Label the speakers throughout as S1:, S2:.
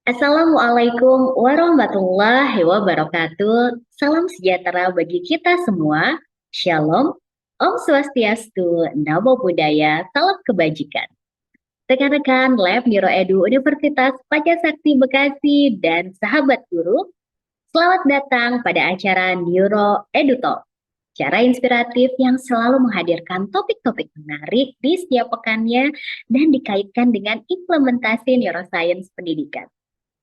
S1: Assalamualaikum warahmatullahi wabarakatuh. Salam sejahtera bagi kita semua. Shalom, Om Swastiastu, Namo Buddhaya, salam kebajikan. Rekan-rekan Lab Neuroedu Universitas Pancasakti Bekasi dan sahabat guru, selamat datang pada acara Neuro Edu Talk. Cara inspiratif yang selalu menghadirkan topik-topik menarik di setiap pekannya dan dikaitkan dengan implementasi neuroscience pendidikan.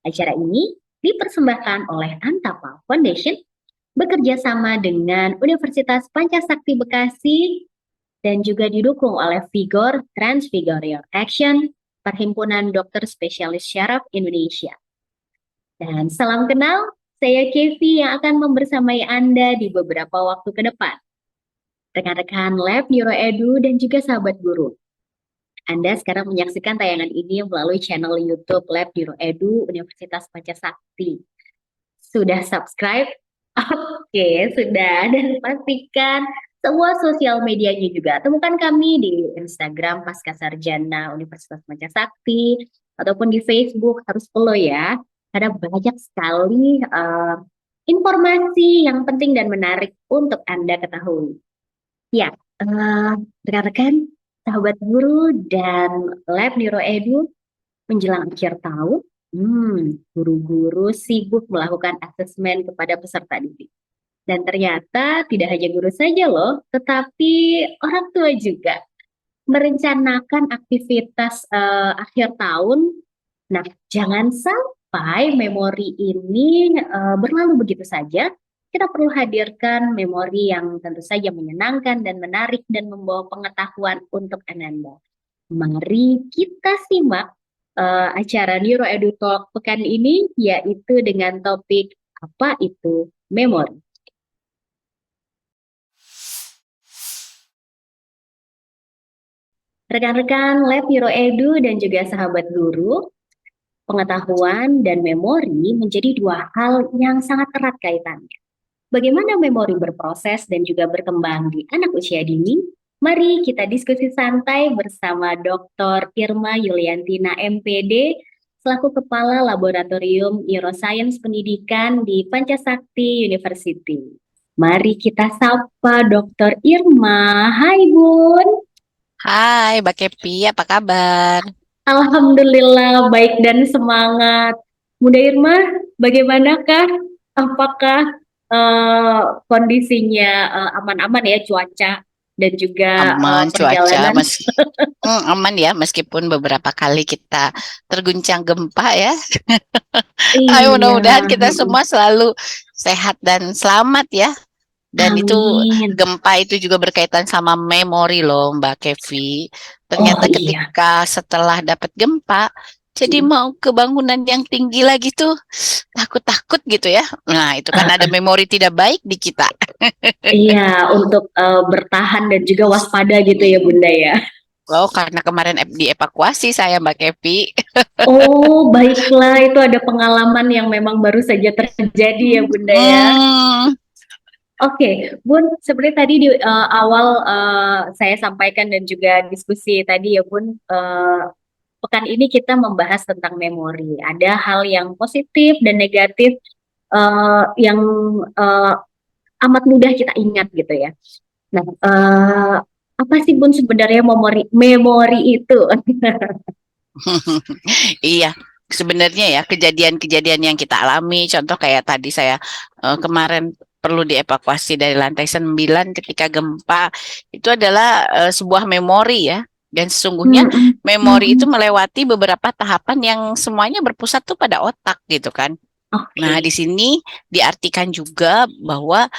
S1: Acara ini dipersembahkan oleh Antapal Foundation bekerja sama dengan Universitas Pancasakti Bekasi dan juga didukung oleh Vigor Transfigurial Action, Perhimpunan Dokter Spesialis Syaraf Indonesia. Dan salam kenal, saya Kevi yang akan membersamai Anda di beberapa waktu ke depan. Rekan-rekan Lab Neuroedu dan juga sahabat guru. Anda sekarang menyaksikan tayangan ini melalui channel YouTube Lab Neuroedu Universitas Pancasakti. Sudah subscribe? Oke, sudah. Dan pastikan semua sosial medianya juga. Temukan kami di Instagram Pascasarjana Universitas Pancasakti ataupun di Facebook, harus follow ya. Karena banyak sekali informasi yang penting dan menarik untuk Anda ketahui. Ya, rekan-rekan, sahabat guru dan Lab Neuroedu menjelang akhir tahun, guru-guru sibuk melakukan asesmen kepada peserta didik. Dan ternyata tidak hanya guru saja loh, tetapi orang tua juga merencanakan aktivitas akhir tahun. Nah, jangan sampai memori ini berlalu begitu saja. Kita perlu hadirkan memori yang tentu saja menyenangkan dan menarik dan membawa pengetahuan untuk Ananda. Mari kita simak acara Neuro Edu Talk pekan ini, yaitu dengan topik apa itu memori. Rekan-rekan Lab Neuro Edu dan juga sahabat guru, pengetahuan dan memori menjadi dua hal yang sangat erat kaitannya. Bagaimana memori berproses dan juga berkembang di anak usia dini? Mari kita diskusi santai bersama Dr. Irma Yuliantina MPD selaku Kepala Laboratorium Neuroscience Pendidikan di Pancasakti University. Mari kita sapa Dr. Irma. Hai Bun.
S2: Hai, Mbak Kepi, apa kabar?
S1: Alhamdulillah baik dan semangat. Bunda Irma, bagaimanakah? Apakah kondisinya aman-aman ya cuaca dan juga
S2: Aman cuaca,
S1: perjalanan?
S2: aman ya, meskipun beberapa kali kita terguncang gempa ya. Ayo
S1: Iya,
S2: mudah-mudahan kita semua selalu sehat dan selamat ya. Dan itu
S1: amin.
S2: gempa itu juga berkaitan sama memori loh, Mbak Kevi.
S1: Oh
S2: Ternyata
S1: iya.
S2: ketika setelah dapat gempa, jadi mau ke bangunan yang tinggi lagi tuh takut-takut gitu ya. Nah, itu kan ada memori tidak baik di kita.
S1: Iya, untuk bertahan dan juga waspada gitu ya Bunda ya.
S2: Oh, karena kemarin dievakuasi saya Mbak Kevi.
S1: Oh, baiklah, itu ada pengalaman yang memang baru saja terjadi ya Bunda ya.
S2: Hmm,
S1: Oke, Bun, seperti tadi di awal saya sampaikan dan juga diskusi tadi ya Bun, pekan ini kita membahas tentang memori. Ada hal yang positif dan negatif yang eh, amat mudah kita ingat gitu ya. Nah, apa sih Bun sebenarnya memori itu?
S2: iya. Sebenarnya ya kejadian-kejadian yang kita alami, contoh kayak tadi saya kemarin perlu dievakuasi dari lantai 9 ketika gempa, itu adalah sebuah memori ya. Dan sesungguhnya
S1: Mm-mm,
S2: memori itu
S1: mm-mm.
S2: melewati beberapa tahapan yang semuanya berpusat tuh pada otak gitu kan. Nah, di
S1: Oke.
S2: sini diartikan juga bahwa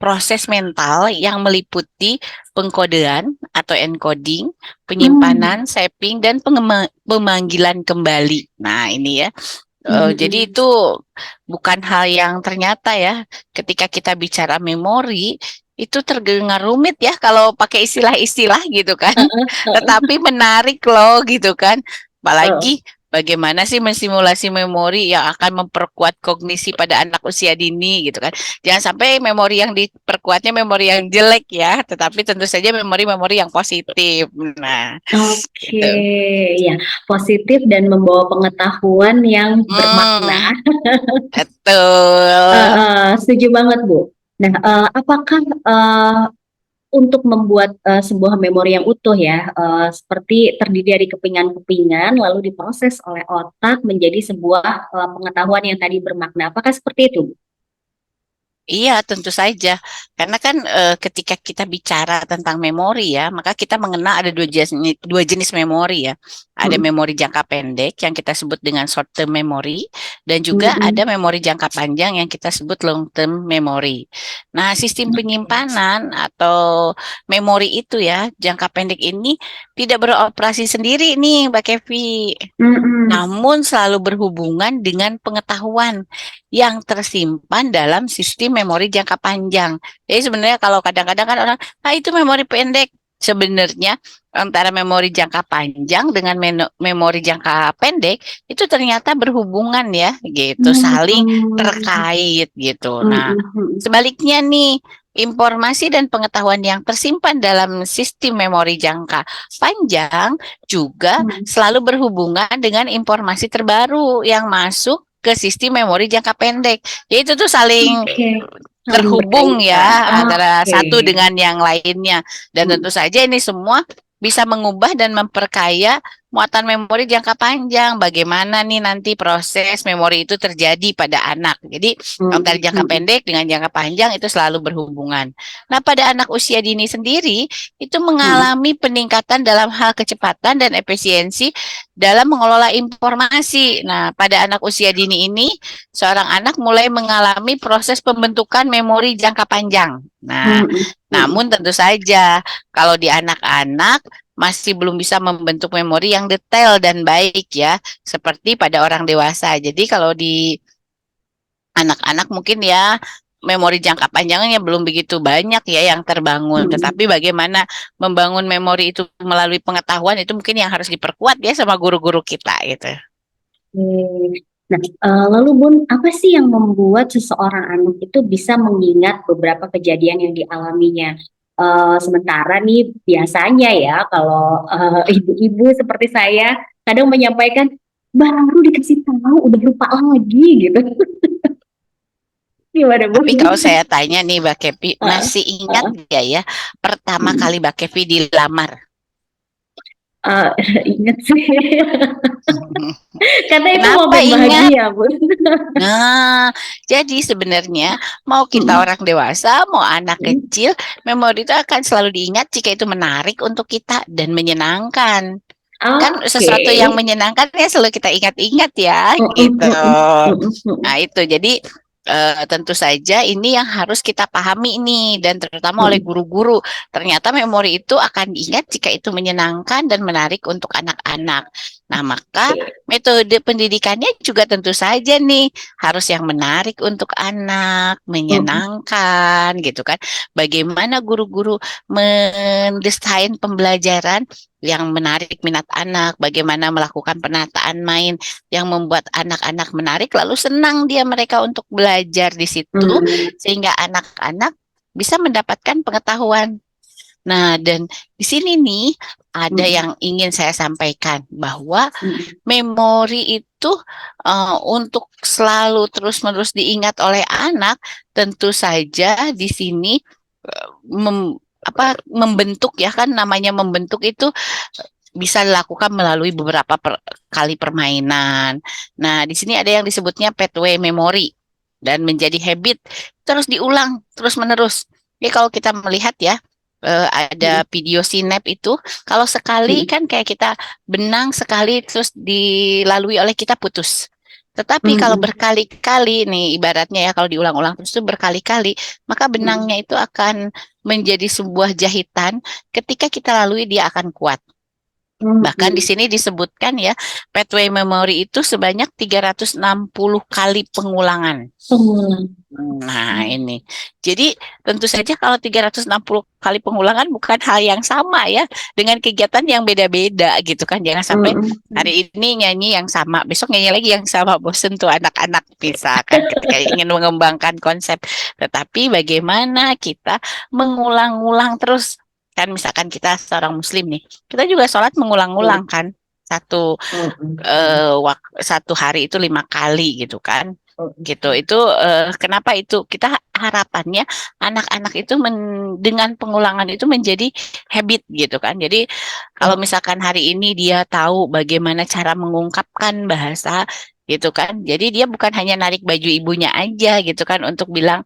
S2: proses mental yang meliputi pengkodean atau encoding,
S1: Hmm,
S2: penyimpanan, shaping, dan pemanggilan kembali. Nah, ini ya. Jadi
S1: mm-mm.
S2: itu bukan hal yang ternyata ya. Ketika kita bicara memori, itu terdengar rumit ya kalau pakai istilah-istilah gitu kan.
S1: Heeh, heeh,
S2: Tetapi menarik loh gitu kan.
S1: heeh.
S2: Apalagi bagaimana sih mensimulasi memori yang akan memperkuat kognisi pada anak usia dini gitu kan. Jangan sampai memori yang diperkuatnya memori yang jelek ya, tetapi tentu saja memori-memori yang positif. Nah,
S1: Oke,
S2: itu.
S1: ya, positif dan membawa pengetahuan yang bermakna.
S2: Hmm, betul.
S1: Setuju banget, Bu. Nah, apakah untuk membuat sebuah memori yang utuh ya, seperti terdiri dari kepingan-kepingan, lalu diproses oleh otak menjadi sebuah pengetahuan yang tadi bermakna. Apakah seperti itu, Bu?
S2: Iya, tentu saja. Karena kan ketika kita bicara tentang memori ya, maka kita mengenal ada dua jenis memori ya. Ada
S1: Mm,
S2: memori jangka pendek yang kita sebut dengan short term memory, dan juga ada
S1: mm,
S2: memori jangka panjang yang kita sebut long term memory. Nah, sistem
S1: mm.
S2: penyimpanan atau memori itu ya, jangka pendek ini tidak beroperasi sendiri nih, Mbak Kevi,
S1: Mm-mm.
S2: namun selalu berhubungan dengan pengetahuan yang tersimpan dalam sistem memori jangka panjang. Jadi sebenarnya kalau kadang-kadang kan orang, ah itu memori pendek. Sebenarnya antara memori jangka panjang dengan memori jangka pendek itu ternyata berhubungan ya, gitu, saling
S1: Mm-mm.
S2: terkait gitu. Nah,
S1: Mm-mm.
S2: sebaliknya nih, informasi dan pengetahuan yang tersimpan dalam sistem memori jangka panjang juga
S1: Mm.
S2: selalu berhubungan dengan informasi terbaru yang masuk ke sistem memori jangka pendek. Jadi itu tuh saling
S1: Oke, saling
S2: terhubung
S1: berkaitan.
S2: ya antara
S1: Oke.
S2: satu dengan yang lainnya. Dan
S1: Mm.
S2: tentu saja ini semua bisa mengubah dan memperkaya muatan memori jangka panjang. Bagaimana nih nanti proses memori itu terjadi pada anak. Jadi antara
S1: Mm,
S2: jangka
S1: mm,
S2: pendek dengan jangka panjang itu selalu berhubungan. Nah, pada anak usia dini sendiri itu
S1: mm,
S2: mengalami peningkatan dalam hal kecepatan dan efisiensi dalam mengelola informasi. Nah, pada anak usia dini ini seorang anak mulai mengalami proses pembentukan memori jangka panjang. Nah,
S1: mm, mm, mm.
S2: namun tentu saja kalau di anak-anak masih belum bisa membentuk memori yang detail dan baik ya, seperti pada orang dewasa. Jadi kalau di anak-anak mungkin ya memori jangka panjangnya belum begitu banyak ya yang terbangun.
S1: Mm.
S2: Tetapi bagaimana membangun memori itu melalui pengetahuan itu mungkin yang harus diperkuat ya sama guru-guru kita gitu.
S1: Oke. Nah, lalu Bun, apa sih yang membuat seseorang anak itu bisa mengingat beberapa kejadian yang dialaminya? Sementara nih biasanya ya kalau ibu-ibu seperti saya kadang menyampaikan baru dikasih tahu udah lupa lagi gitu. Gimana Bun?
S2: Tapi kalau saya tanya nih Mbak Kepi,
S1: Uh,
S2: masih ingat
S1: uh,
S2: nggak ya pertama
S1: hmm.
S2: kali Mbak Kepi dilamar?
S1: Uh, ingat sih. Karena itu
S2: Kenapa
S1: momen
S2: ingat?
S1: bahagia, Bun.
S2: Nah, jadi sebenarnya mau kita
S1: Hmm.
S2: orang dewasa, mau anak
S1: Hmm.
S2: kecil, memori itu akan selalu diingat jika itu menarik untuk kita dan menyenangkan. Kan
S1: Oke.
S2: sesuatu yang menyenangkan ya selalu kita ingat-ingat ya,
S1: Mm, mm,
S2: gitu.
S1: mm, mm, mm,
S2: Nah,
S1: mm,
S2: itu jadi tentu saja ini yang harus kita pahami nih dan terutama oleh
S1: mm.
S2: guru-guru. Ternyata memori itu akan diingat jika itu menyenangkan dan menarik untuk anak-anak. Nah, maka
S1: Oke.
S2: metode pendidikannya juga tentu saja nih harus yang menarik untuk anak,
S1: Mm,
S2: menyenangkan gitu kan. Bagaimana guru-guru mendesain pembelajaran yang menarik minat anak, bagaimana melakukan penataan main yang membuat anak-anak menarik, lalu senang mereka untuk belajar di situ,
S1: mm,
S2: sehingga anak-anak bisa mendapatkan pengetahuan. Nah, dan di sini nih ada
S1: mm,
S2: yang ingin saya sampaikan bahwa
S1: mm,
S2: memori itu untuk selalu terus-menerus diingat oleh anak, tentu saja di sini membentuk ya kan namanya membentuk itu bisa dilakukan melalui beberapa kali permainan. Nah, di sini ada yang disebutnya pathway memory dan menjadi habit terus diulang terus-menerus. Jadi kalau kita melihat ya ada
S1: mm,
S2: video sinap itu kalau sekali
S1: mm,
S2: kan kayak kita benang sekali terus dilalui oleh kita putus.
S1: mm,
S2: Tetapi kalau
S1: mm,
S2: berkali-kali nih ibaratnya ya kalau diulang-ulang terus itu berkali-kali, maka
S1: mm.
S2: benangnya itu akan menjadi sebuah jahitan ketika kita lalui dia akan kuat. Bahkan di
S1: Mm-mm.
S2: sini disebutkan ya, pathway memory itu sebanyak 360 kali pengulangan.
S1: Pengulang.
S2: Nah, ini. Jadi, tentu saja kalau 360 kali pengulangan bukan hal yang sama ya, dengan kegiatan yang beda-beda gitu kan. Jangan sampai
S1: Mm-mm.
S2: hari ini nyanyi yang sama, besok nyanyi lagi yang sama, bosen tuh anak-anak misalkan ketika ingin mengembangkan konsep. Tetapi bagaimana kita mengulang-ulang terus. Kan misalkan kita seorang muslim nih, kita juga sholat mengulang-ulang kan. Satu
S1: Mm-mm.
S2: satu hari itu 5 kali gitu kan gitu
S1: Mm-mm.
S2: itu kenapa itu kita harapannya anak-anak itu dengan pengulangan itu menjadi habit gitu kan jadi kalau
S1: Mm-mm.
S2: misalkan hari ini dia tahu bagaimana cara mengungkapkan bahasa gitu kan jadi dia bukan hanya narik baju ibunya aja gitu kan untuk bilang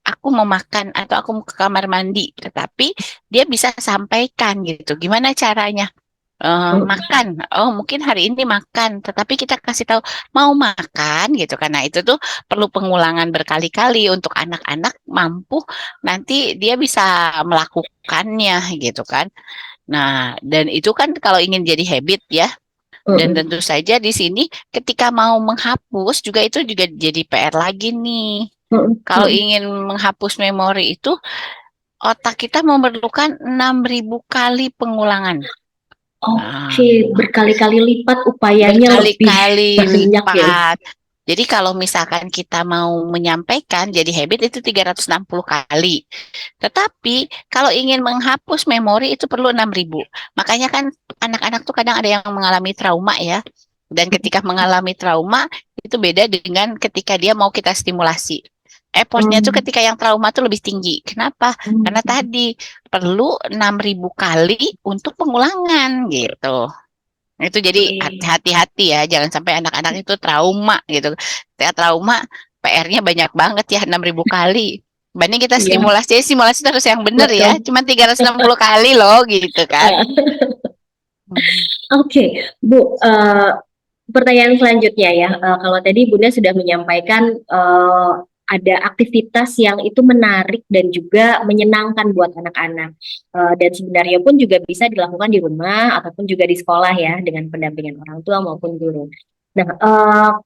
S2: aku mau makan atau aku mau ke kamar mandi tetapi dia bisa sampaikan gitu gimana caranya.
S1: Mm-mm.
S2: Makan. Oh, mungkin hari ini makan, tetapi kita kasih tahu mau makan gitu. Karena itu tuh perlu pengulangan berkali-kali untuk anak-anak mampu nanti dia bisa melakukannya gitu kan. Nah, dan itu kan kalau ingin jadi habit ya. Dan
S1: Mm-mm.
S2: tentu saja di sini ketika mau menghapus juga itu juga jadi PR lagi nih. Kalau
S1: Mm-mm.
S2: ingin menghapus memori itu otak kita memerlukan 6.000 kali pengulangan. Nah,
S1: Oke, berkali-kali lipat upayanya lebih
S2: berkali-kali
S1: banyak ya.
S2: lipat. Jadi kalau misalkan kita mau menyampaikan jadi habit itu 360 kali. Tetapi kalau ingin menghapus memori itu perlu 6.000. Makanya kan anak-anak tuh kadang ada yang mengalami trauma ya. Dan ketika mengalami trauma itu beda dengan ketika dia mau kita stimulasi. Effortnya tuh
S1: Hmm.
S2: ketika yang trauma tuh lebih tinggi. Kenapa? Karena
S1: Hmm.
S2: tadi perlu 6.000 kali untuk pengulangan gitu. Itu jadi
S1: Oke.
S2: hati-hati ya, jangan sampai anak-anak itu trauma gitu. Saya trauma, PR-nya banyak banget ya, 6.000 kali. Banding kita
S1: Iya,
S2: stimulasi, stimulasi terus yang benar ya,
S1: betul.
S2: cuma 360 kali loh gitu kan. Hmm.
S1: Oke, Bu, pertanyaan selanjutnya ya. Kalau tadi Bunda sudah menyampaikan ada aktivitas yang itu menarik dan juga menyenangkan buat anak-anak. Dan sebenarnya pun juga bisa dilakukan di rumah ataupun juga di sekolah ya dengan pendampingan orang tua maupun guru. Nah,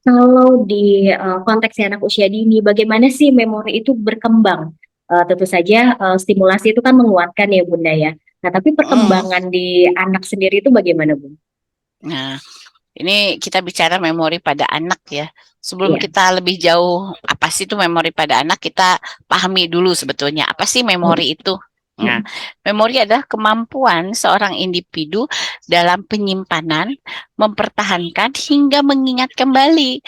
S1: kalau di konteksnya anak usia dini, bagaimana sih memori itu berkembang? Tentu saja stimulasi itu kan menguatkan ya Bunda ya. Nah, tapi
S2: Hmm.
S1: perkembangan di anak sendiri itu bagaimana, Bu?
S2: Nah, ini kita bicara memori pada anak ya. Sebelum
S1: Iya.
S2: kita lebih jauh, apa sih itu memori pada anak, kita pahami dulu sebetulnya apa sih
S1: Mm,
S2: memori itu. Nah,
S1: mm,
S2: memori adalah kemampuan seorang individu dalam penyimpanan, mempertahankan hingga mengingat kembali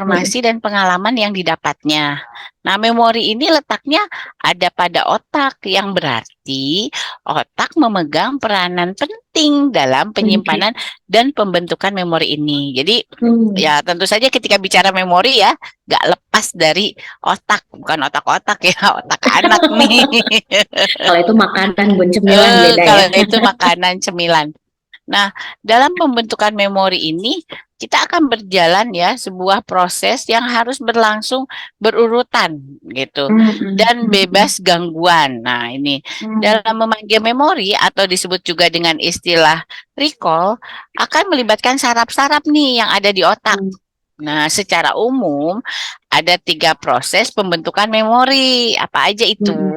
S1: mm,
S2: informasi dan pengalaman yang didapatnya. Nah, memori ini letaknya ada pada otak, yang berarti otak memegang peranan penting dalam
S1: oke.
S2: penyimpanan dan pembentukan memori ini. Jadi
S1: Hmm,
S2: ya tentu saja ketika bicara memori ya nggak lepas dari otak, bukan otak-otak ya, otak anak nih.
S1: Kalau itu makanan, bun cemilan beda ya.
S2: Kalau itu makanan cemilan. Nah, dalam pembentukan memori ini, kita akan berjalan ya sebuah proses yang harus berlangsung berurutan gitu
S1: Hmm, hmm,
S2: dan
S1: hmm, hmm,
S2: bebas gangguan. Nah, ini dalam
S1: hmm,
S2: memanggil memori atau disebut juga dengan istilah recall akan melibatkan saraf-saraf nih yang ada di otak.
S1: hmm,
S2: Nah, secara umum ada 3 proses pembentukan memori. Apa aja itu?
S1: hmm,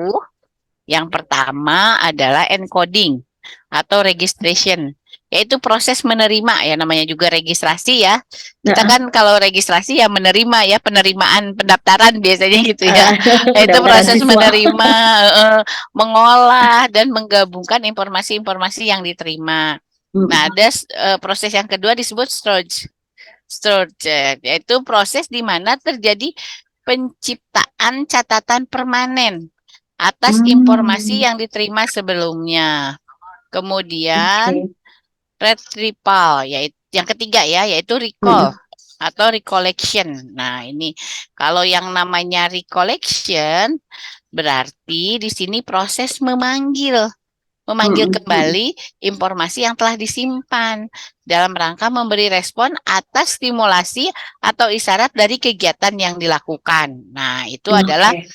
S2: Yang pertama adalah encoding atau registration, yaitu proses menerima ya namanya juga registrasi ya. Kita
S1: nah,
S2: kan kalau registrasi ya menerima ya penerimaan pendaftaran biasanya gitu ya.
S1: ah,
S2: Itu
S1: pendaftaran
S2: proses
S1: siswa.
S2: menerima, mengolah dan menggabungkan informasi-informasi yang diterima. Nah,
S1: Hmm,
S2: ada proses yang kedua disebut storage. Storage yaitu proses di mana terjadi penciptaan catatan permanen atas informasi
S1: hmm,
S2: yang diterima sebelumnya. Kemudian
S1: oke.
S2: retrieval, yaitu yang ketiga ya, yaitu recall
S1: Hmm,
S2: atau recollection. Nah, ini kalau yang namanya recollection berarti di sini proses memanggil
S1: hmm, hmm,
S2: kembali informasi yang telah disimpan dalam rangka memberi respon atas stimulasi atau isyarat dari kegiatan yang dilakukan. Nah, itu adalah
S1: oke.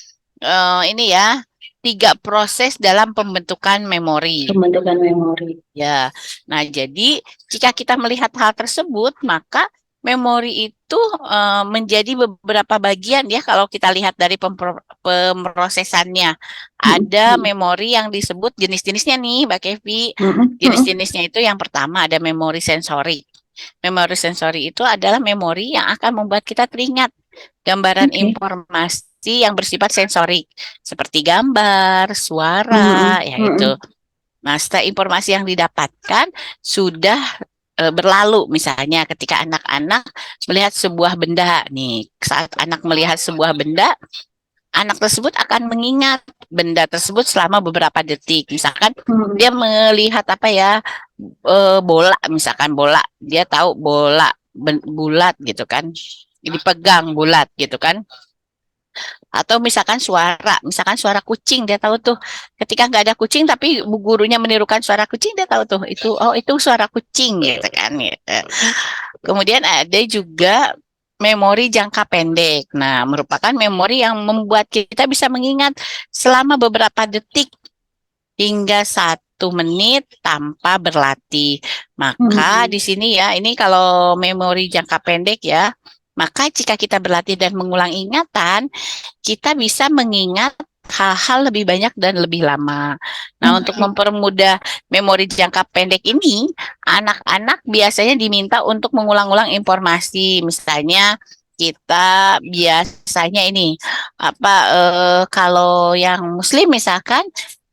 S2: ini ya tiga proses dalam pembentukan memori.
S1: Pembentukan memori.
S2: Ya, nah jadi jika kita melihat hal tersebut, maka memori itu menjadi beberapa bagian ya. Kalau kita lihat dari pemrosesannya,
S1: Mm,
S2: ada
S1: mm,
S2: memori yang disebut jenis-jenisnya nih, Mbak Kevi.
S1: mm, mm.
S2: Jenis-jenisnya itu yang pertama ada memori sensori. Memori sensori itu adalah memori yang akan membuat kita teringat gambaran
S1: Oke.
S2: informasi yang bersifat sensorik, seperti gambar,
S1: Mm,
S2: suara,
S1: mm,
S2: yaitu. Nah, setelah informasi yang didapatkan sudah berlalu, misalnya ketika anak-anak melihat sebuah benda, nih, saat anak melihat sebuah benda, anak tersebut akan mengingat benda tersebut selama beberapa detik. Misalkan
S1: mm,
S2: dia melihat apa ya, bola, misalkan bola, dia tahu bola bulat gitu kan, dipegang bulat gitu kan. Atau misalkan suara kucing, dia tahu tuh ketika nggak ada kucing tapi bu gurunya menirukan suara kucing, dia tahu tuh itu, oh itu suara kucing gitu kan gitu. Kemudian ada juga memori jangka pendek. Nah, merupakan memori yang membuat kita bisa mengingat selama beberapa detik hingga 1 menit tanpa berlatih. Maka
S1: mm,
S2: di sini ya, ini kalau memori jangka pendek ya, maka jika kita berlatih dan mengulang ingatan, kita bisa mengingat hal-hal lebih banyak dan lebih lama. Nah, untuk
S1: oke.
S2: mempermudah memori jangka pendek ini, anak-anak biasanya diminta untuk mengulang-ulang informasi. Misalnya, kita biasanya ini apa kalau yang Muslim misalkan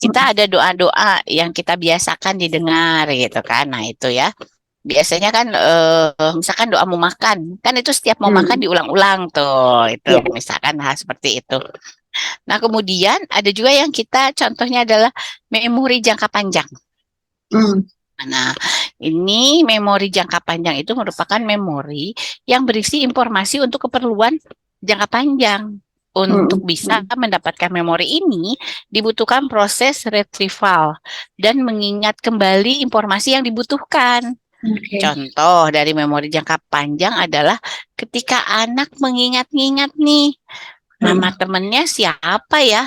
S1: Mm,
S2: kita ada doa-doa yang kita biasakan didengar gitu kan. Nah, itu ya. Biasanya kan misalkan doa mau makan, kan itu setiap mau makan
S1: mm,
S2: diulang-ulang tuh. Itu
S1: ya.
S2: misalkan hal seperti itu. Nah, kemudian ada juga yang kita contohnya adalah memori jangka panjang.
S1: Mm,
S2: Nah, ini memori jangka panjang itu merupakan memori yang berisi informasi untuk keperluan jangka panjang. Untuk
S1: mm,
S2: bisa
S1: mm.
S2: mendapatkan memori ini, dibutuhkan proses retrieval dan mengingat kembali informasi yang dibutuhkan.
S1: Oke.
S2: Contoh dari memori jangka panjang adalah ketika anak mengingat-ingat nih, nama
S1: Mm.
S2: temennya siapa ya?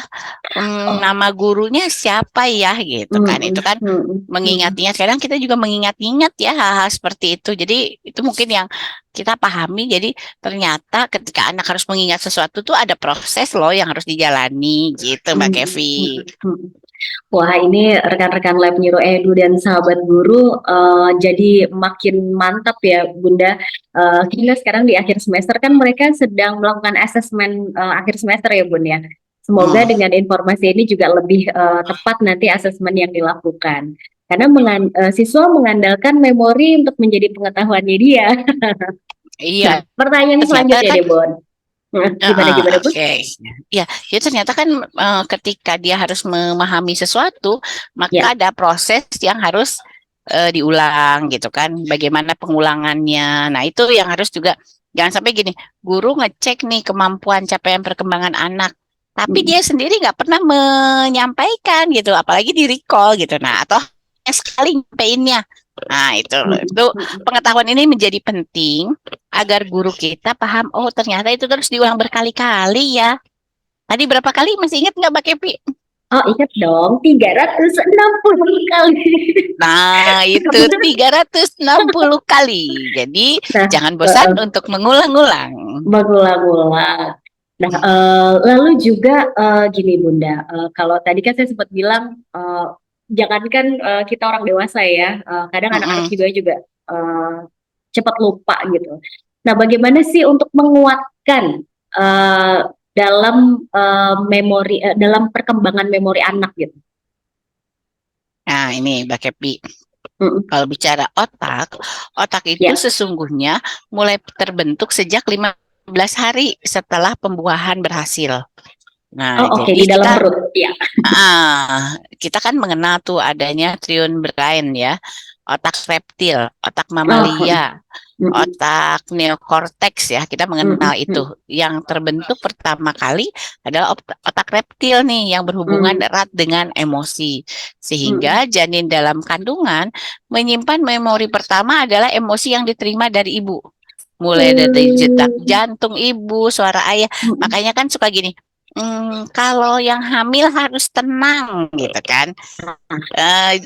S1: Oh,
S2: Nama gurunya siapa ya? Gitu kan. Itu
S1: mm,
S2: kan
S1: mm, mm.
S2: mengingat-ingat. Kadang kita juga mengingat-ingat ya hal-hal seperti itu. Jadi itu mungkin yang kita pahami. Jadi ternyata ketika anak harus mengingat sesuatu tuh ada proses loh yang harus dijalani gitu Mbak
S1: Hmm,
S2: Kevi.
S1: hmm, hmm. Wah, ini rekan-rekan Lab Nyiro Edu dan sahabat guru jadi makin mantap ya, Bunda. Kita sekarang di akhir semester kan mereka sedang melakukan asesmen akhir semester ya, Bun ya. Semoga
S2: Hmm.
S1: dengan informasi ini juga lebih tepat nanti asesmen yang dilakukan. Karena siswa mengandalkan memori untuk menjadi pengetahuannya dia.
S2: Iya,
S1: Nah, pertanyaan
S2: ternyata
S1: selanjutnya
S2: kan
S1: deh, Bun. Nah, gimana, Bun?
S2: Oke. Ya, jadi ternyata kan ketika dia harus memahami sesuatu,
S1: Ya.
S2: maka ada proses yang harus diulang gitu kan. Bagaimana pengulangannya. Nah, itu yang harus juga jangan sampai gini, guru ngecek nih kemampuan capaian perkembangan anak, tapi
S1: Hmm,
S2: dia sendiri nggak pernah menyampaikan gitu, apalagi di recall gitu. Nah, atau sekali nyampeinnya. Nah, itu
S1: hmm, hmm.
S2: pengetahuan ini menjadi penting agar guru kita paham, oh ternyata itu terus diulang berkali-kali ya. Tadi berapa kali masih ingat nggak Mbak Kepi?
S1: Oh, ingat dong, 360 kali.
S2: Nah, itu 360 kali. Jadi
S1: Nah,
S2: jangan bosan untuk mengulang-ulang.
S1: mengulang-ulang. Nah, lalu juga gini Bunda, kalau tadi kan saya sempat bilang, jangankan kita orang dewasa ya, kadang anak-anak
S2: Mm-mm.
S1: juga eh, cepat lupa gitu. Nah, bagaimana sih untuk menguatkan eh, dalam dalam perkembangan memori anak gitu?
S2: Nah, ini Mbak Kepi.
S1: Mm-mm.
S2: Kalau bicara otak, otak itu
S1: Ya.
S2: sesungguhnya mulai terbentuk sejak 15 hari setelah pembuahan berhasil. Nah,
S1: Oh, oke,
S2: jadi
S1: di dalam
S2: kita
S1: perut. Ya.
S2: kita kan mengenal tuh adanya triun brain ya, otak reptil, otak
S1: Oh,
S2: mamalia,
S1: mm-mm.
S2: otak neokortex ya, kita mengenal
S1: Mm-mm.
S2: itu. Yang terbentuk pertama kali adalah otak reptil nih yang berhubungan
S1: Mm-mm.
S2: erat dengan emosi.
S1: Mm-mm.
S2: Sehingga janin dalam kandungan menyimpan memori pertama adalah emosi yang diterima dari ibu. Mulai dari detak
S1: Hmm.
S2: jantung ibu, suara ayah.
S1: Mm-mm.
S2: Makanya kan suka gini, Kalau yang hamil harus tenang gitu kan. Eh,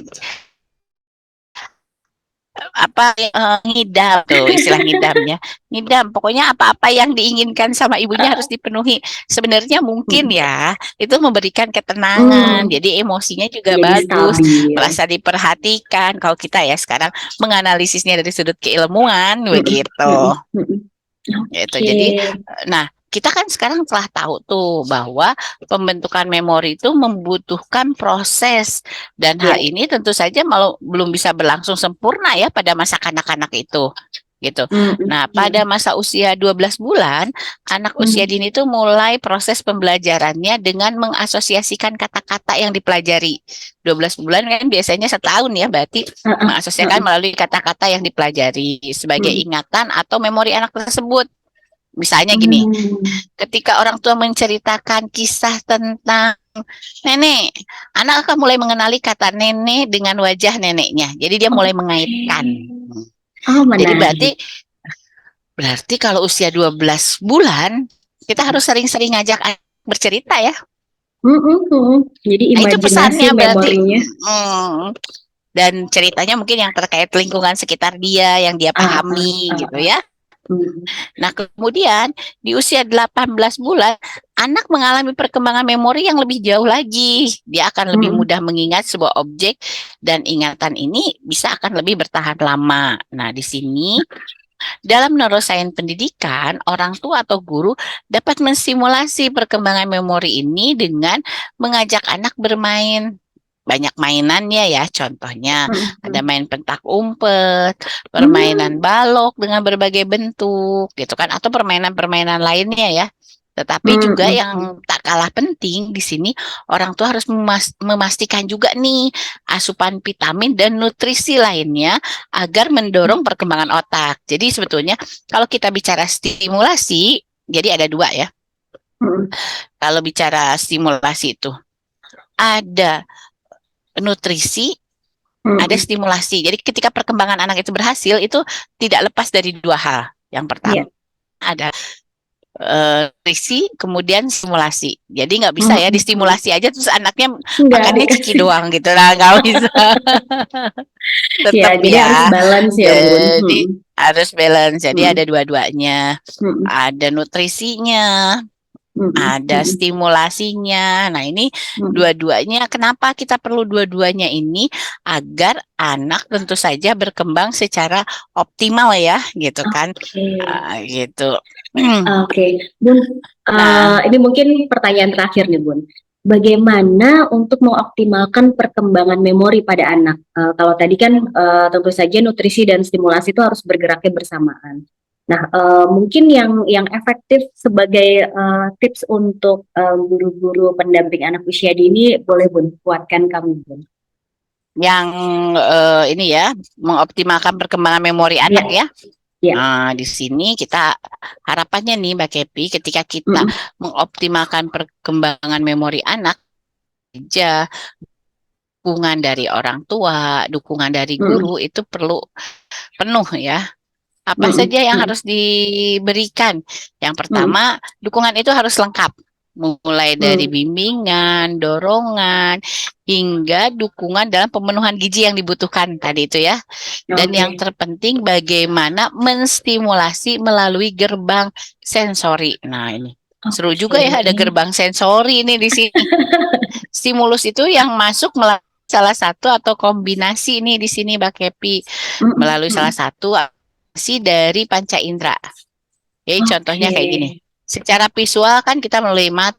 S2: Ngidam tuh istilah ngidamnya, ngidam pokoknya apa-apa yang diinginkan sama ibunya harus dipenuhi. Sebenarnya mungkin
S1: Mm-mm.
S2: ya itu memberikan ketenangan,
S1: Mm,
S2: jadi emosinya juga
S1: jadi
S2: bagus,
S1: stabil.
S2: merasa diperhatikan. Kalau kita ya sekarang menganalisisnya dari sudut keilmuan
S1: Mm-mm.
S2: begitu.
S1: Mm-mm. Mm-mm.
S2: Gitu.
S1: Oke.
S2: Jadi, nah, kita kan sekarang telah tahu tuh bahwa pembentukan memori itu membutuhkan proses dan hal
S1: Ya.
S2: ini tentu saja malu, belum bisa berlangsung sempurna ya pada masa kanak-kanak itu. Gitu.
S1: Mm-mm.
S2: Nah, pada masa usia 12 bulan, anak usia
S1: Mm.
S2: dini itu mulai proses pembelajarannya dengan mengasosiasikan kata-kata yang dipelajari. 12 bulan kan biasanya setahun ya, berarti
S1: Ah, ah, ah,
S2: mengasosiasikan
S1: ah.
S2: melalui kata-kata yang dipelajari sebagai
S1: Mm.
S2: ingatan atau memori anak tersebut. Misalnya gini,
S1: Mm.
S2: ketika orang tua menceritakan kisah tentang nenek, anak akan mulai mengenali kata nenek dengan wajah neneknya. Jadi dia mulai
S1: Oke.
S2: mengaitkan.
S1: Oh,
S2: Jadi berarti
S1: menarik.
S2: berarti kalau usia 12 bulan, kita harus sering-sering ngajak anak bercerita ya.
S1: Mm-mm, mm. Jadi
S2: Nah, itu
S1: imajinasi
S2: pesannya berarti.
S1: memorinya.
S2: Hmm, dan ceritanya mungkin yang terkait lingkungan sekitar dia, yang dia
S1: Ah, ah,
S2: pahami
S1: ah,
S2: gitu
S1: ah.
S2: ya.
S1: Mm.
S2: Nah, kemudian di usia 18 bulan, anak mengalami perkembangan memori yang lebih jauh lagi. Dia akan lebih
S1: Mm.
S2: mudah mengingat sebuah objek dan ingatan ini bisa akan lebih bertahan lama. Nah, di sini dalam neuroscience pendidikan, orang tua atau guru dapat mensimulasi perkembangan memori ini dengan mengajak anak bermain. Banyak mainannya ya, contohnya
S1: Mm.
S2: ada
S1: Mm.
S2: main pentak umpet, permainan
S1: Mm.
S2: balok dengan berbagai bentuk, gitu kan, atau permainan-permainan lainnya ya. Tetapi
S1: Mm.
S2: juga
S1: Mm. Mm.
S2: yang tak kalah penting di sini, orang tua harus memastikan juga nih asupan vitamin dan nutrisi lainnya agar mendorong perkembangan otak. Jadi sebetulnya kalau kita bicara stimulasi, jadi ada dua ya.
S1: Mm.
S2: Kalau bicara stimulasi itu ada nutrisi, ada
S1: Mm.
S2: stimulasi. Jadi ketika perkembangan anak itu berhasil, itu tidak lepas dari dua hal. Yang pertama
S1: Ya.
S2: ada nutrisi, kemudian stimulasi. Jadi nggak bisa ya
S1: Mm. Mm.
S2: distimulasi aja terus anaknya
S1: Nggak
S2: makannya ciki
S1: dikasih.
S2: doang gitu lah, nggak bisa.
S1: Ya,
S2: Tetap
S1: jadi harus
S2: ya.
S1: balance ya, Bun.
S2: Jadi
S1: Mm.
S2: harus balance. Jadi
S1: Mm.
S2: ada dua-duanya.
S1: Mm.
S2: Ada nutrisinya,
S1: Mm.
S2: ada
S1: Mm.
S2: stimulasinya. Nah, ini
S1: Mm.
S2: dua-duanya. Kenapa kita perlu dua-duanya ini? Agar anak tentu saja berkembang secara optimal ya, gitu kan?
S1: Oke.
S2: Gitu.
S1: Oke, Bun.
S2: Nah,
S1: Ini mungkin pertanyaan terakhir nih, Bun. Bagaimana untuk mengoptimalkan perkembangan memori pada anak? Kalau tadi kan tentu saja nutrisi dan stimulasi itu harus bergeraknya bersamaan. Nah, mungkin yang efektif sebagai tips untuk guru-guru pendamping anak usia dini, boleh Bun, kuatkan kami, Bun.
S2: yang ini ya, mengoptimalkan perkembangan memori anak
S1: Ya,
S2: ya.
S1: ya.
S2: Nah, di sini kita harapannya nih Mbak Kepi, ketika kita
S1: Mm-mm,
S2: mengoptimalkan perkembangan memori anak, aja dukungan dari orang tua, dukungan dari
S1: mm-mm,
S2: guru itu perlu penuh ya. Apa
S1: mm-mm,
S2: saja yang
S1: mm-mm,
S2: harus diberikan? Yang
S1: mm-mm,
S2: pertama, dukungan itu harus lengkap. Mulai dari
S1: mm.
S2: bimbingan, dorongan, hingga dukungan dalam pemenuhan gizi yang dibutuhkan tadi itu ya. Dan yang
S1: Oke,
S2: terpenting bagaimana menstimulasi melalui gerbang sensori. Nah, ini seru juga
S1: oke.
S2: ya ada gerbang sensori ini di sini. Stimulus itu yang masuk melalui salah satu atau kombinasi ini di sini Mbak Kepi
S1: Mm-mm,
S2: melalui salah
S1: mm-mm.
S2: satu aksi dari panca indera. Jadi contohnya
S1: Oke.
S2: kayak gini. Secara visual kan kita melalui mata,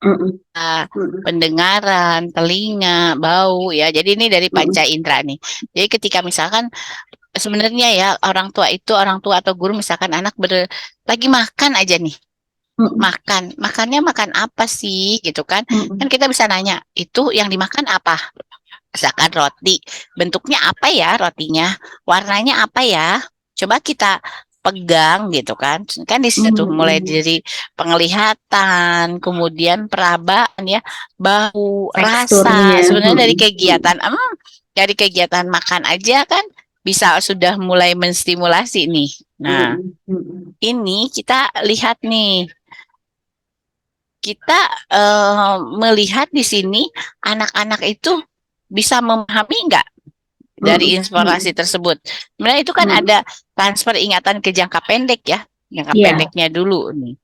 S1: Mm-mm, mm-mm,
S2: pendengaran, telinga, bau ya. Jadi ini dari panca
S1: mm-mm,
S2: indera nih. Jadi ketika misalkan sebenarnya ya orang tua atau guru misalkan anak lagi makan aja nih.
S1: mm-mm,
S2: Makannya makan apa sih gitu kan? Kan
S1: mm-mm,
S2: kita bisa nanya, itu yang dimakan apa? Misalkan roti, bentuknya apa ya rotinya? Warnanya apa ya? Coba kita pegang gitu kan. Kan di situ mulai
S1: mm-mm.
S2: dari penglihatan, kemudian perabaan ya, bau, rasa.
S1: Teksturnya.
S2: Sebenarnya
S1: Mm-mm, mm-mm,
S2: dari kegiatan makan aja kan bisa sudah mulai menstimulasi nih. Nah,
S1: mm-mm, mm-mm.
S2: ini kita lihat nih kita melihat di sini anak-anak itu bisa memahami nggak dari
S1: Mm,
S2: informasi
S1: mm,
S2: tersebut. Sebenarnya itu kan
S1: mm.
S2: ada transfer ingatan ke jangka pendek ya, jangka
S1: Iya,
S2: pendeknya dulu nih.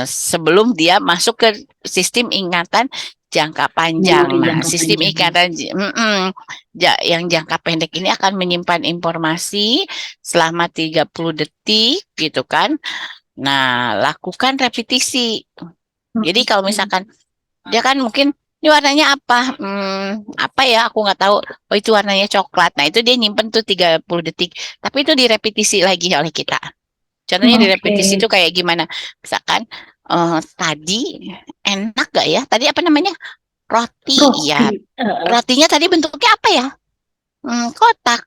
S2: Sebelum dia masuk ke sistem ingatan jangka panjang.
S1: memori
S2: Nah,
S1: jangka
S2: sistem
S1: panjang.
S2: ingatan yang jangka pendek ini akan menyimpan informasi selama 30 detik gitu kan. Nah, lakukan repetisi. Jadi
S1: Mm,
S2: kalau
S1: mm,
S2: misalkan dia kan mungkin ini warnanya apa? Apa ya? Aku nggak tahu. Oh, itu warnanya coklat. Nah, itu dia nyimpen tuh 30 detik. Tapi itu direpetisi lagi oleh kita. Contohnya
S1: oke,
S2: direpetisi itu kayak gimana? Misalkan tadi enak gak ya? Tadi apa namanya? Roti. Iya.
S1: roti.
S2: Rotinya tadi bentuknya apa ya? Kotak.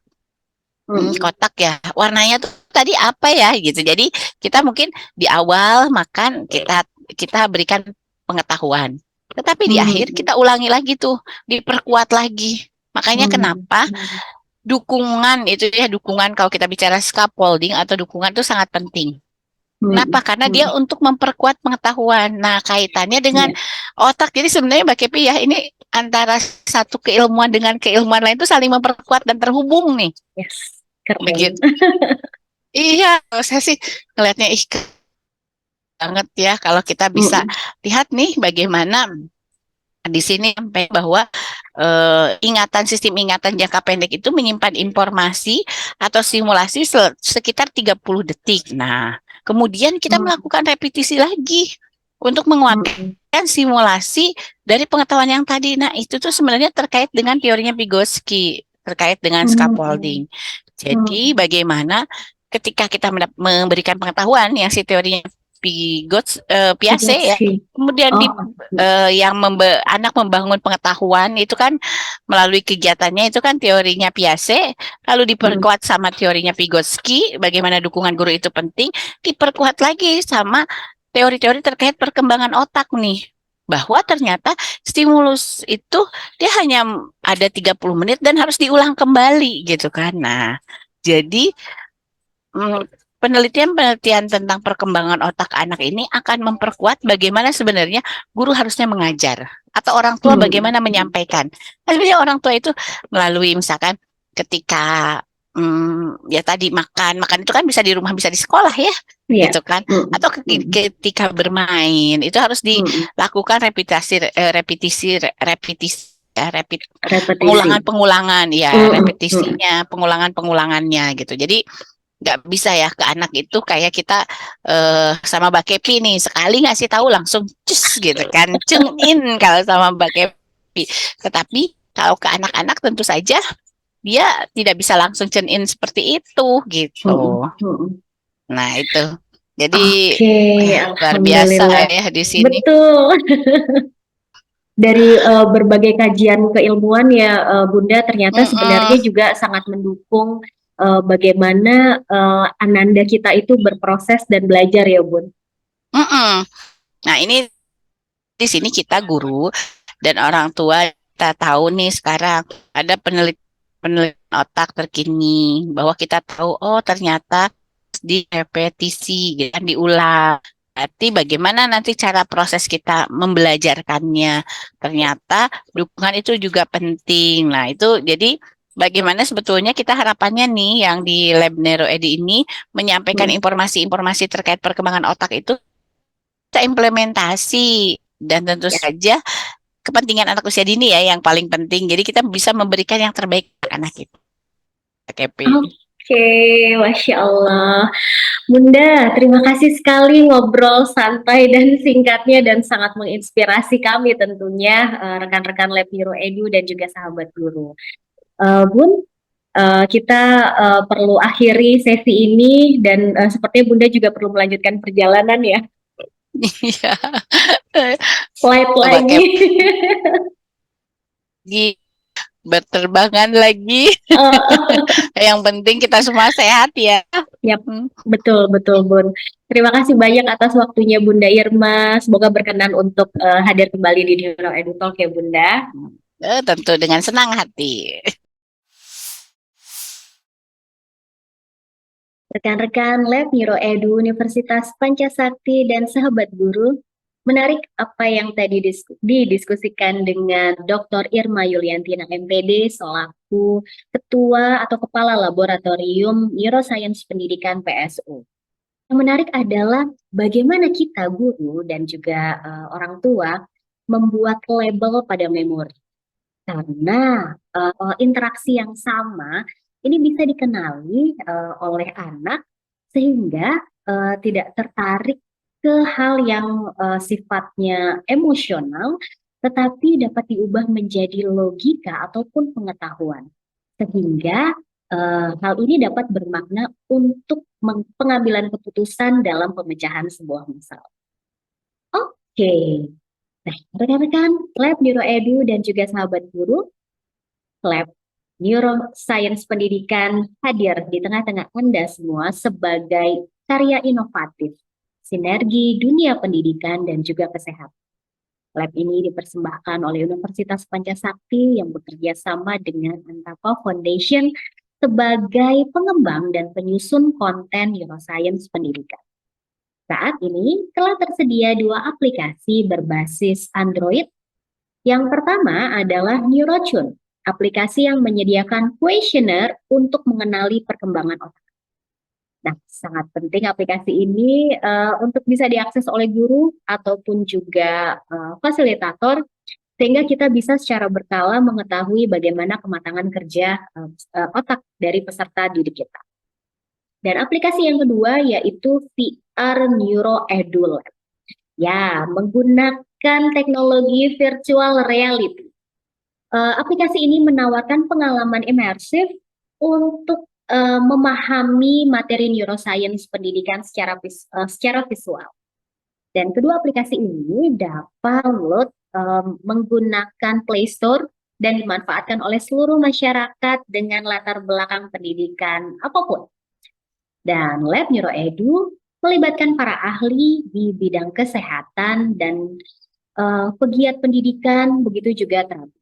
S1: Mm,
S2: Kotak ya. Warnanya tuh tadi apa ya gitu. Jadi kita mungkin di awal makan kita berikan pengetahuan. Tetapi di akhir
S1: mm,
S2: kita ulangi lagi tuh, diperkuat lagi. Makanya
S1: mm,
S2: kenapa
S1: mm,
S2: dukungan itu ya dukungan kalau kita bicara scaffolding atau dukungan itu sangat penting. Kenapa?
S1: mm,
S2: Karena dia
S1: mm.
S2: untuk memperkuat pengetahuan. Nah, kaitannya dengan
S1: Iya,
S2: otak. Jadi sebenarnya Mbak Kepi ya, ini antara satu keilmuan dengan keilmuan lain itu saling memperkuat dan terhubung nih.
S1: yes, keren.
S2: Begitu. Iya, kalau saya sih ngelihatnya keren banget ya kalau kita bisa
S1: Mm,
S2: lihat nih bagaimana di sini sampai bahwa ingatan sistem ingatan jangka pendek itu menyimpan informasi atau simulasi sekitar 30 detik. Nah, kemudian kita
S1: mm,
S2: melakukan repetisi lagi untuk
S1: mm,
S2: menguatkan simulasi dari pengetahuan yang tadi. Nah, itu tuh sebenarnya terkait dengan teorinya Vygotsky, terkait dengan
S1: mm,
S2: scaffolding. Jadi,
S1: mm.
S2: bagaimana ketika kita memberikan pengetahuan yang si teorinya Piaget ya,
S1: Vygotsky.
S2: kemudian
S1: Oh,
S2: yang anak membangun pengetahuan itu kan melalui kegiatannya itu kan teorinya Piaget, lalu
S1: mm,
S2: diperkuat sama teorinya Vygotsky, bagaimana dukungan guru itu penting, diperkuat lagi sama teori-teori terkait perkembangan otak nih. Bahwa ternyata stimulus itu dia hanya ada 30 menit dan harus diulang kembali gitu kan. Nah, jadi mm, penelitian-penelitian tentang perkembangan otak anak ini akan memperkuat bagaimana sebenarnya guru harusnya mengajar atau orang tua
S1: mm,
S2: bagaimana
S1: mm.
S2: menyampaikan. Nah, sebenarnya orang tua itu melalui misalkan ketika ya tadi makan itu kan bisa di rumah bisa di sekolah ya
S1: Iya.
S2: gitu kan
S1: Mm,
S2: atau
S1: mm,
S2: ketika bermain itu harus
S1: mm.
S2: dilakukan repetisi
S1: Repetisi.
S2: pengulangan-pengulangan ya
S1: Mm, mm,
S2: repetisinya pengulangan-pengulangannya gitu jadi nggak bisa ya ke anak itu kayak kita sama Mbak Kepi nih sekali ngasih tahu langsung cus gitu kan cengin kalau sama Mbak Kepi tetapi kalau ke anak-anak tentu saja dia tidak bisa langsung tune seperti itu gitu.
S1: mm, mm.
S2: Nah itu jadi
S1: Oke,
S2: luar biasa
S1: alhamdulillah.
S2: ya di sini.
S1: Betul. Dari berbagai kajian keilmuan ya, Bunda, ternyata sebenarnya
S2: Mm-mm,
S1: juga sangat mendukung bagaimana ananda kita itu berproses dan belajar ya, Bun.
S2: mm-mm. Nah ini di sini kita guru dan orang tua kita tahu nih sekarang ada penelitian otak terkini bahwa kita tahu oh ternyata di repetisi gitu kan diulang. Berarti bagaimana nanti cara proses kita membelajarkannya. Ternyata dukungan itu juga penting. Nah, itu jadi bagaimana sebetulnya kita harapannya nih yang di Lab NeuroEdu ini menyampaikan
S1: Hmm.
S2: informasi-informasi terkait perkembangan otak itu kita implementasi dan tentu
S1: Ya.
S2: saja kepentingan anak usia dini ya yang paling penting. Jadi kita bisa memberikan yang terbaik ke anak kita. KP.
S1: Oke, Masya Allah. Bunda, terima kasih sekali ngobrol santai dan singkatnya dan sangat menginspirasi kami tentunya rekan-rekan Lab Hero Edu dan juga sahabat guru. Bun, kita perlu akhiri sesi ini dan sepertinya Bunda juga perlu melanjutkan perjalanan ya,
S2: Iya.
S1: flight
S2: Mbak
S1: lagi.
S2: Kep lagi berterbangan lagi.
S1: Eh,
S2: Yang penting kita semua sehat ya.
S1: Yap,
S2: Hmm.
S1: betul betul Bun. Terima kasih banyak atas waktunya Bunda Irma. Semoga berkenan untuk hadir kembali di Neuro Edu Talk ya Bunda.
S2: Tentu dengan senang hati.
S1: Rekan-rekan Lab Neuro Edu Universitas Pancasakti dan sahabat guru, Menarik apa yang tadi didiskusikan dengan Dr. Irma Yuliantina MPD selaku Ketua atau Kepala Laboratorium Neuroscience Pendidikan PSU. Yang menarik adalah bagaimana kita guru dan juga orang tua membuat label pada memori. Karena interaksi yang sama ini bisa dikenali oleh anak sehingga tidak tertarik ke hal yang sifatnya emosional, tetapi dapat diubah menjadi logika ataupun pengetahuan. Sehingga hal ini dapat bermakna untuk pengambilan keputusan dalam pemecahan sebuah masalah. Oke, nah rekan-rekan Lab Neuroedu dan juga sahabat guru, Lab Neuroscience Pendidikan hadir di tengah-tengah Anda semua sebagai karya inovatif, sinergi dunia pendidikan dan juga kesehatan. Lab ini dipersembahkan oleh Universitas Pancasakti yang bekerja sama dengan Antapa Foundation sebagai pengembang dan penyusun konten neuroscience pendidikan. Saat ini telah tersedia 2 aplikasi berbasis Android. Yang pertama adalah NeuroTune, aplikasi yang menyediakan kuesioner untuk mengenali perkembangan otak. Nah, sangat penting aplikasi ini untuk bisa diakses oleh guru ataupun juga fasilitator, sehingga kita bisa secara berkala mengetahui bagaimana kematangan kerja otak dari peserta didik kita. Dan aplikasi yang kedua yaitu VR Neuro Edu Lab. Ya, menggunakan teknologi virtual reality. Aplikasi ini menawarkan pengalaman imersif untuk memahami materi neuroscience pendidikan secara visual. Dan kedua aplikasi ini dapat menggunakan Play Store dan dimanfaatkan oleh seluruh masyarakat dengan latar belakang pendidikan apapun. Dan Lab Neuroedu melibatkan para ahli di bidang kesehatan dan pegiat pendidikan, begitu juga terapi.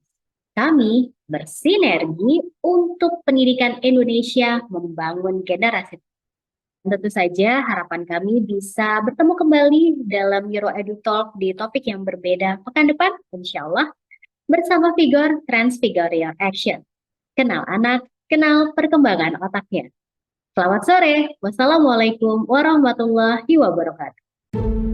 S1: Kami bersinergi untuk pendidikan Indonesia membangun generasi. Tentu saja harapan kami bisa bertemu kembali dalam Neuroedu Talk di topik yang berbeda pekan depan, insya Allah, bersama Vigor Transfigure Your Action. Kenal anak, kenal perkembangan otaknya. Selamat sore. Wassalamualaikum warahmatullahi wabarakatuh.